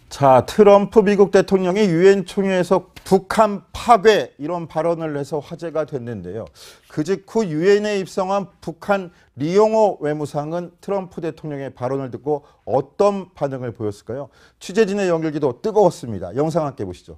자, 트럼프 미국 대통령이 유엔 총회에서 북한 파괴 이런 발언을 해서 화제가 됐는데요. 그 직후 유엔에 입성한 북한 리용호 외무상은 트럼프 대통령의 발언을 듣고 어떤 반응을 보였을까요? 취재진의 연결기도 뜨거웠습니다. 영상 함께 보시죠.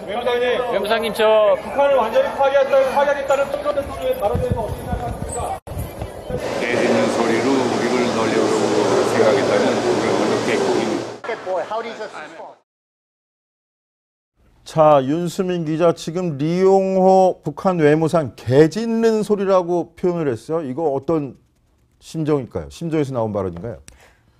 외무상님, 저 북한을 완전히 파괴하겠다는 트럼프 대통령의 발언에 대해서 어떻게 생각하십니까? 깨지는 소리로 우리를 놀려고 생각했다는 그렇게 보입니다. 자, 윤수민 기자, 지금 리용호 북한 외무상 개 짖는 소리라고 표현을 했어요. 이거 어떤 심정일까요? 심정에서 나온 발언인가요?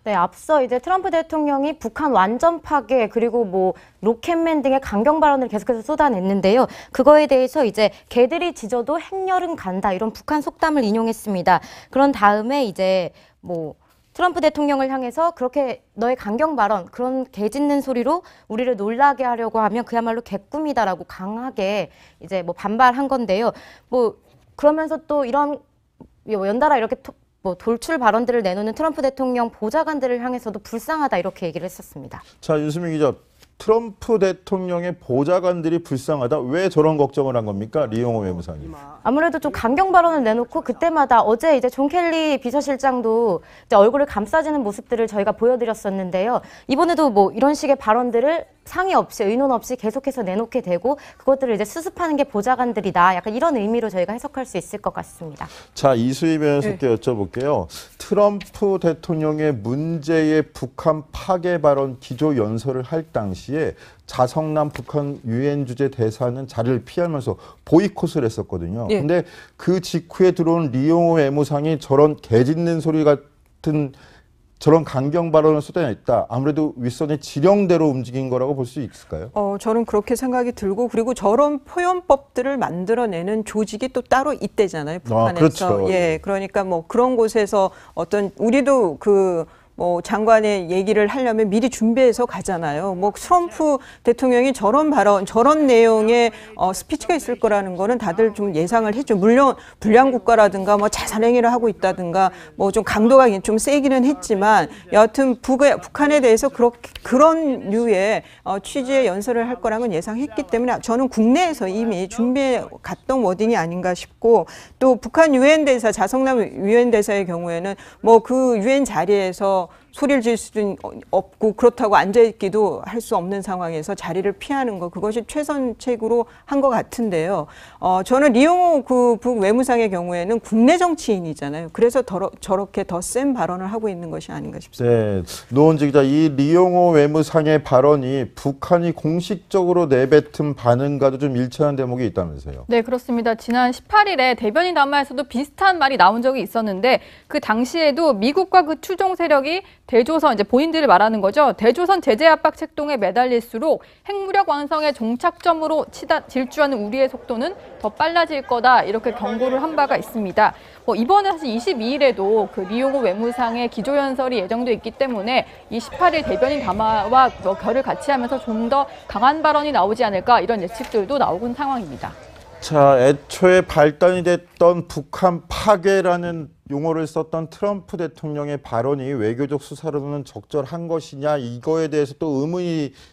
네, 앞서 이제 트럼프 대통령이 북한 완전 파괴 그리고 뭐 로켓맨 등의 강경 발언을 계속해서 쏟아냈는데요. 그거에 대해서 이제 개들이 짖어도 행렬은 간다 이런 북한 속담을 인용했습니다. 그런 다음에 이제 뭐 트럼프 대통령을 향해서 그렇게 너의 강경 발언, 그런 개 짖는 소리로 우리를 놀라게 하려고 하면 그야말로 개꿈이다라고 강하게 이제 뭐 반발한 건데요. 뭐 그러면서 또 이런 연달아 이렇게 돌출 발언들을 내놓는 트럼프 대통령 보좌관들을 향해서도 불쌍하다 이렇게 얘기를 했었습니다. 자, 윤수민 기자, 트럼프 대통령의 보좌관들이 불쌍하다. 왜 저런 걱정을 한 겁니까? 리용호 외무상이. 아무래도 좀 강경 발언을 내놓고 그때마다 어제 이제 존 켈리 비서실장도 이제 얼굴을 감싸지는 모습들을 저희가 보여드렸었는데요. 이번에도 뭐 이런 식의 발언들을 상의 없이 의논 없이 계속해서 내놓게 되고 그것들을 이제 수습하는 게 보좌관들이다. 약간 이런 의미로 저희가 해석할 수 있을 것 같습니다. 자, 이수희 변호사께 여쭤볼게요. 트럼프 대통령의 문제의 북한 파괴 발언 기조 연설을 할 당시에 자성남 북한 유엔 주재 대사는 자리를 피하면서 보이콧을 했었거든요. 근데 그 직후에 들어온 리용호 외무상이 저런 개 짖는 소리 같은 저런 강경 발언을 쏟아냈다. 아무래도 윗선의 지령대로 움직인 거라고 볼 수 있을까요? 저는 그렇게 생각이 들고 그리고 저런 표현법들을 만들어내는 조직이 또 따로 있대잖아요. 북한에서. 그렇죠. 예, 그러니까 뭐 그런 곳에서 어떤 우리도 뭐 장관의 얘기를 하려면 미리 준비해서 가잖아요. 뭐 트럼프 대통령이 저런 발언, 저런 내용의 스피치가 있을 거라는 거는 다들 좀 예상을 했죠. 물론 불량 국가라든가 뭐 자살행위를 하고 있다든가 뭐 좀 강도가 좀 세기는 했지만 여하튼 북한에 대해서 그런 류의 취지의 연설을 할 거라는 건 예상했기 때문에 저는 국내에서 이미 준비해 갔던 워딩이 아닌가 싶고 또 북한 유엔 대사 자성남 유엔 대사의 경우에는 뭐 그 유엔 자리에서 소리를 지를 수도 없고 그렇다고 앉아있기도 할 수 없는 상황에서 자리를 피하는 거 그것이 최선책으로 한 것 같은데요. 저는 리용호 그 북 외무상의 경우에는 국내 정치인이잖아요. 그래서 저렇게 더 센 발언을 하고 있는 것이 아닌가 싶습니다. 네, 노원지 기자, 이 리용호 외무상의 발언이 북한이 공식적으로 내뱉은 반응과도 좀 일치하는 대목이 있다면서요. 네, 그렇습니다. 지난 18일에 대변인 담화에서도 비슷한 말이 나온 적이 있었는데 그 당시에도 미국과 그 추종 세력이 대조선, 이제 본인들을 말하는 거죠. 대조선 제재 압박 책동에 매달릴수록 핵무력 완성의 종착점으로 질주하는 우리의 속도는 더 빨라질 거다. 이렇게 경고를 한 바가 있습니다. 이번에 사실 22일에도 그 리용호 외무상의 기조연설이 예정돼 있기 때문에 28일 대변인 담화와 결을 같이 하면서 좀 더 강한 발언이 나오지 않을까 이런 예측들도 나오고 있는 상황입니다. 자, 애초에 발단이 됐던 북한 파괴라는 용어를 썼던 트럼프 대통령의 발언이 외교적 수사로는 적절한 것이냐 이거에 대해서 또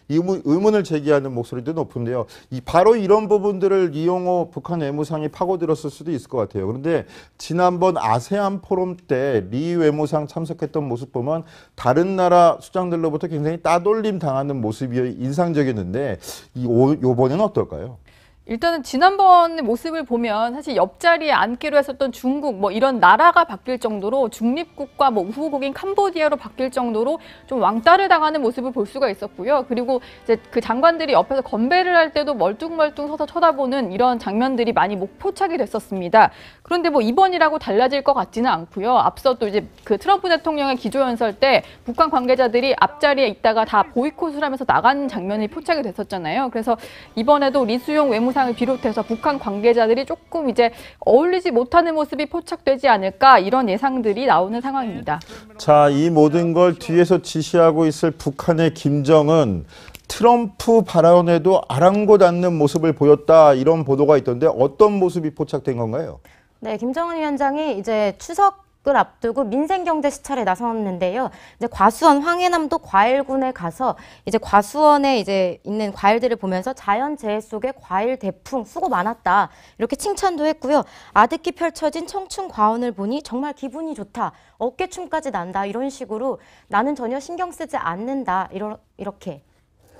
의문을 제기하는 목소리도 높은데요. 바로 이런 부분들을 리용호 북한 외무상이 파고들었을 수도 있을 것 같아요. 그런데 지난번 아세안 포럼 때 리 외무상 참석했던 모습 보면 다른 나라 수장들로부터 굉장히 따돌림 당하는 모습이 인상적이었는데 이번에는 어떨까요? 일단은 지난번의 모습을 보면 사실 옆자리에 앉기로 했었던 중국 뭐 이런 나라가 바뀔 정도로 중립국과 뭐 우호국인 캄보디아로 바뀔 정도로 좀 왕따를 당하는 모습을 볼 수가 있었고요. 그리고 이제 그 장관들이 옆에서 건배를 할 때도 멀뚱멀뚱 서서 쳐다보는 이런 장면들이 많이 포착이 됐었습니다. 그런데 뭐 이번이라고 달라질 것 같지는 않고요. 앞서 또 이제 그 트럼프 대통령의 기조연설 때 북한 관계자들이 앞자리에 있다가 다 보이콧을 하면서 나가는 장면이 포착이 됐었잖아요. 그래서 이번에도 리수용 외무상을 비롯해서 북한 관계자들이 조금 이제 어울리지 못하는 모습이 포착되지 않을까 이런 예상들이 나오는 상황입니다. 자, 이 모든 걸 뒤에서 지시하고 있을 북한의 김정은 트럼프 발언에도 아랑곳 않는 모습을 보였다 이런 보도가 있던데 어떤 모습이 포착된 건가요? 네, 김정은 위원장이 이제 추석 을 앞두고 민생경제 시찰에 나섰는데요. 이제 과수원 황해남도 과일군에 가서 이제 과수원에 이제 있는 과일들을 보면서 자연재해 속에 과일 대풍 수고 많았다 이렇게 칭찬도 했고요. 아득히 펼쳐진 청춘 과원을 보니 정말 기분이 좋다. 어깨춤까지 난다. 이런 식으로 나는 전혀 신경 쓰지 않는다. 이렇게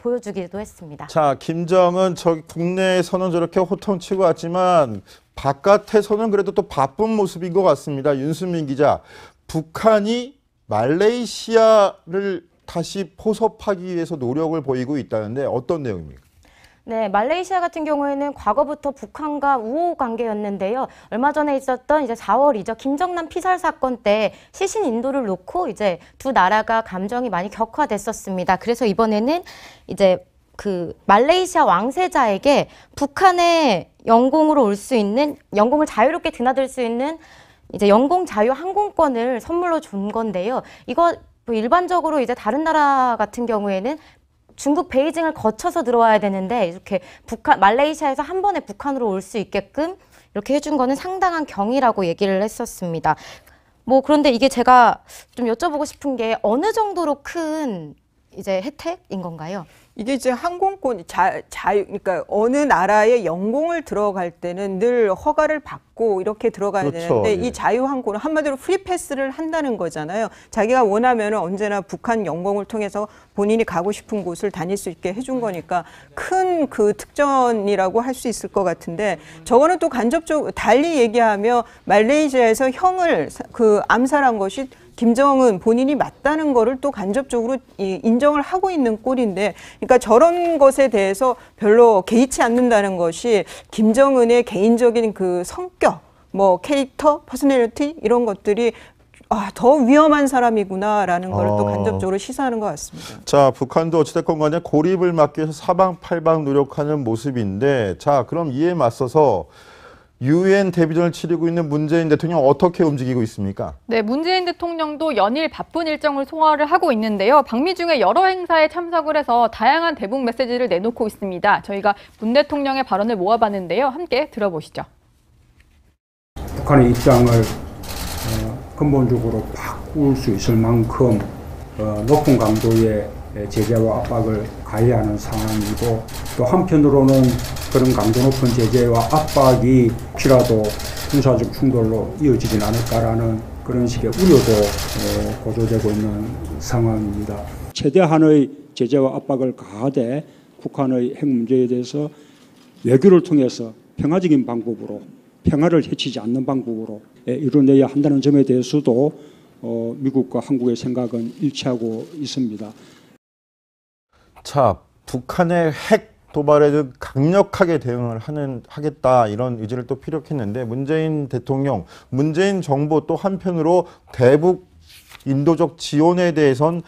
보여주기도 했습니다. 자, 김정은 국내에서는 저렇게 호통치고 왔지만 바깥에서는 그래도 또 바쁜 모습인 것 같습니다. 윤수민 기자, 북한이 말레이시아를 다시 포섭하기 위해서 노력을 보이고 있다는데 어떤 내용입니까? 네, 말레이시아 같은 경우에는 과거부터 북한과 우호 관계였는데요. 얼마 전에 있었던 이제 4월이죠. 김정남 피살 사건 때 시신 인도를 놓고 이제 두 나라가 감정이 많이 격화됐었습니다. 그래서 이번에는 이제 그 말레이시아 왕세자에게 북한의 영공으로 올 수 있는, 영공을 자유롭게 드나들 수 있는 이제 영공 자유 항공권을 선물로 준 건데요. 이거 뭐 일반적으로 이제 다른 나라 같은 경우에는 중국 베이징을 거쳐서 들어와야 되는데 이렇게 말레이시아에서 한 번에 북한으로 올 수 있게끔 이렇게 해준 거는 상당한 경이라고 얘기를 했었습니다. 뭐 그런데 이게 제가 좀 여쭤보고 싶은 게 어느 정도로 큰 이제 혜택인 건가요? 이게 이제 항공권 그러니까 어느 나라에 영공을 들어갈 때는 늘 허가를 받고 이렇게 들어가야 그렇죠. 되는데 예. 이 자유항공은 한마디로 프리패스를 한다는 거잖아요. 자기가 원하면은 언제나 북한 영공을 통해서 본인이 가고 싶은 곳을 다닐 수 있게 해준 거니까 큰 그 특전이라고 할 수 있을 것 같은데 저거는 또 간접적으로 달리 얘기하며 말레이시아에서 형을 그 암살한 것이 김정은 본인이 맞다는 거를 또 간접적으로 인정을 하고 있는 꼴인데, 그러니까 저런 것에 대해서 별로 개의치 않는다는 것이 김정은의 개인적인 그 성격, 뭐 캐릭터, 퍼스널리티 이런 것들이 더 위험한 사람이구나라는 걸 또 간접적으로 시사하는 것 같습니다. 자, 북한도 어찌됐건 간에 고립을 막기 위해서 사방팔방 노력하는 모습인데, 자, 그럼 이에 맞서서 유엔 데뷔전을 치르고 있는 문재인 대통령 어떻게 움직이고 있습니까? 네, 문재인 대통령도 연일 바쁜 일정을 소화를 하고 있는데요. 방미 중에 여러 행사에 참석을 해서 다양한 대북 메시지를 내놓고 있습니다. 저희가 문 대통령의 발언을 모아봤는데요. 함께 들어보시죠. 북한의 입장을 근본적으로 바꿀 수 있을 만큼 높은 강도의 제재와 압박을 가해야 하는 상황이고, 또 한편으로는 그런 강도 높은 제재와 압박이 혹시라도 군사적 충돌로 이어지진 않을까라는 그런 식의 우려도 고조되고 있는 상황입니다. 최대한의 제재와 압박을 가하되 북한의 핵 문제에 대해서 외교를 통해서 평화적인 방법으로, 평화를 해치지 않는 방법으로 이뤄내야 한다는 점에 대해서도 미국과 한국의 생각은 일치하고 있습니다. 자, 북한의 핵 도발에는 강력하게 대응을 하겠다 이런 의지를 또 피력했는데, 문재인 대통령, 문재인 정부 또 한편으로 대북 인도적 지원에 대해선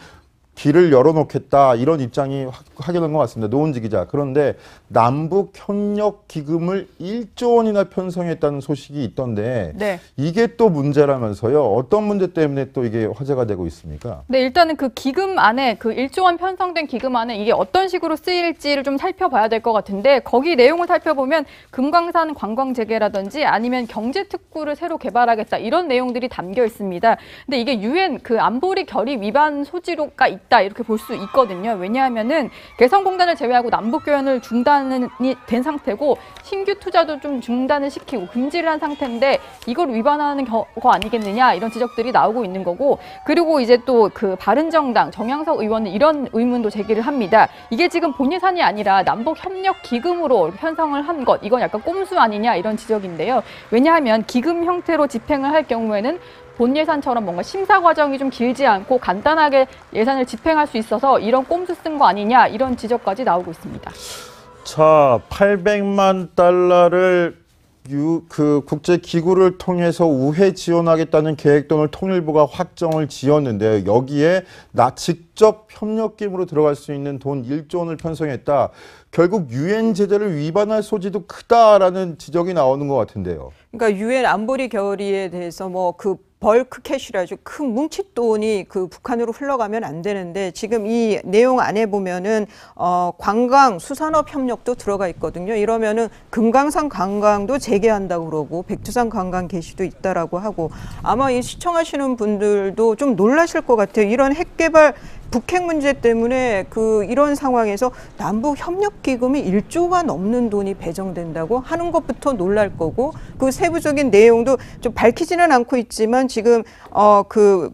길을 열어놓겠다 이런 입장이 확연한 것 같습니다. 노은지 기자. 그런데 남북 협력 기금을 1조 원이나 편성했다는 소식이 있던데 네. 이게 또 문제라면서요. 어떤 문제 때문에 또 이게 화제가 되고 있습니까? 네, 일단은 그 기금 안에 그 1조 원 편성된 기금 안에 이게 어떤 식으로 쓰일지를 좀 살펴봐야 될 것 같은데, 거기 내용을 살펴보면 금강산 관광 재개라든지 아니면 경제 특구를 새로 개발하겠다 이런 내용들이 담겨 있습니다. 근데 이게 유엔 그 안보리 결의 위반 소지가 있다 이렇게 볼 수 있거든요. 왜냐하면은 개성공단을 제외하고 남북 교연을 중단이 된 상태고 신규 투자도 좀 중단을 시키고 금지를 한 상태인데 이걸 위반하는 거 아니겠느냐 이런 지적들이 나오고 있는 거고, 그리고 이제 또 그 바른정당 정양석 의원은 이런 의문도 제기를 합니다. 이게 지금 본 예산이 아니라 남북 협력 기금으로 편성을 한 것, 이건 약간 꼼수 아니냐 이런 지적인데요. 왜냐하면 기금 형태로 집행을 할 경우에는 본 예산처럼 뭔가 심사 과정이 좀 길지 않고 간단하게 예산을 집행할 수 있어서 이런 꼼수 쓴 거 아니냐 이런 지적까지 나오고 있습니다. 자, 800만 달러를 그 국제 기구를 통해서 우회 지원하겠다는 계획동을 통일부가 확정을 지었는데요. 여기에 직접 협력기금으로 들어갈 수 있는 돈 1조 원을 편성했다. 결국 유엔 제재를 위반할 소지도 크다라는 지적이 나오는 것 같은데요. 그러니까 유엔 안보리 결의에 대해서 뭐 그 벌크 캐시라죠. 큰 뭉칫돈이 그 북한으로 흘러가면 안 되는데 지금 이 내용 안에 보면은 관광 수산업 협력도 들어가 있거든요. 이러면은 금강산 관광도 재개한다고 그러고 백두산 관광 개시도 있다라고 하고 아마 이 시청하시는 분들도 좀 놀라실 것 같아요. 이런 핵개발 북핵 문제 때문에 이런 상황에서 남북 협력 기금이 1조가 넘는 돈이 배정된다고 하는 것부터 놀랄 거고 그 세부적인 내용도 좀 밝히지는 않고 있지만 지금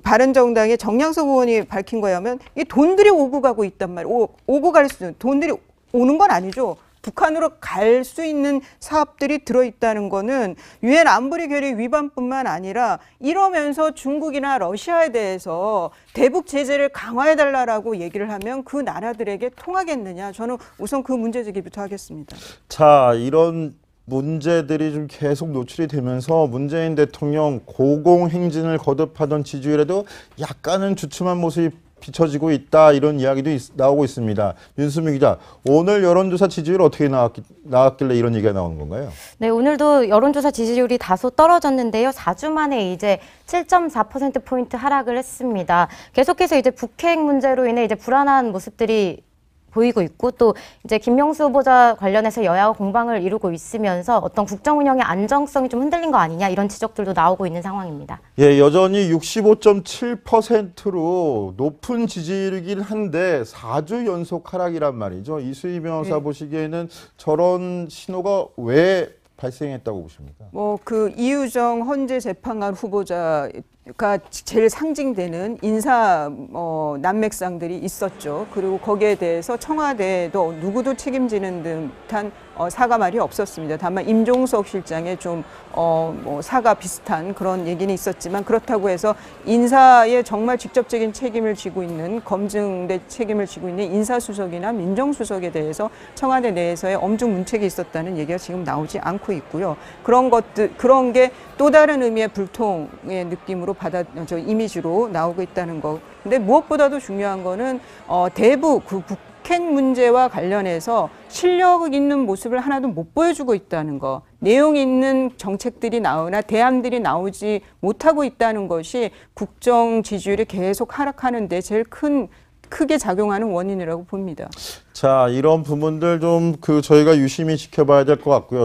바른정당의 정량석 의원이 밝힌 거에 하면 이 돈들이 오고 가고 있단 말이에요. 오고 갈 수 있는 돈들이 오는 건 아니죠. 북한으로 갈 수 있는 사업들이 들어있다는 거는 유엔 안보리 결의 위반뿐만 아니라 이러면서 중국이나 러시아에 대해서 대북 제재를 강화해달라고 얘기를 하면 그 나라들에게 통하겠느냐. 저는 우선 그 문제 제기부터 하겠습니다. 자, 이런 문제들이 좀 계속 노출이 되면서 문재인 대통령 고공행진을 거듭하던 지지율에도 약간은 주춤한 모습이 비춰지고 있다 이런 이야기도 나오고 있습니다. 윤수미 기자, 오늘 여론조사 지지율 어떻게 나왔길래 이런 얘기가 나오는 건가요? 네, 오늘도 여론조사 지지율이 다소 떨어졌는데요. 4주 만에 이제 7.4%포인트 하락을 했습니다. 계속해서 이제 북핵 문제로 인해 이제 불안한 모습들이 보이고 있고 또 이제 김명수 후보자 관련해서 여야가 공방을 이루고 있으면서 어떤 국정 운영의 안정성이 좀 흔들린 거 아니냐 이런 지적들도 나오고 있는 상황입니다. 예, 여전히 65.7%로 높은 지지율이긴 한데 4주 연속 하락이란 말이죠. 이수희 변호사 보시기에는 저런 신호가 왜 발생했다고 보십니까? 이유정 헌재 재판관 후보자가 제일 상징되는 인사 난맥상들이 있었죠. 그리고 거기에 대해서 청와대도 누구도 책임지는 듯한 사과 말이 없었습니다. 다만 임종석 실장의 좀 사과 비슷한 그런 얘기는 있었지만 그렇다고 해서 인사에 정말 직접적인 책임을 지고 있는 검증대 책임을 지고 있는 인사수석이나 민정수석에 대해서 청와대 내에서의 엄중 문책이 있었다는 얘기가 지금 나오지 않고 있고요. 그런 게 또 다른 의미의 불통의 느낌으로 이미지로 나오고 있다는 거. 근데 무엇보다도 중요한 거는 대북 북핵 문제와 관련해서 실력 있는 모습을 하나도 못 보여주고 있다는 거. 내용 있는 정책들이 나오나 대안들이 나오지 못하고 있다는 것이 국정 지지율이 계속 하락하는 데 제일 크게 작용하는 원인이라고 봅니다. 자, 이런 부분들 좀 저희가 유심히 지켜봐야 될 것 같고요.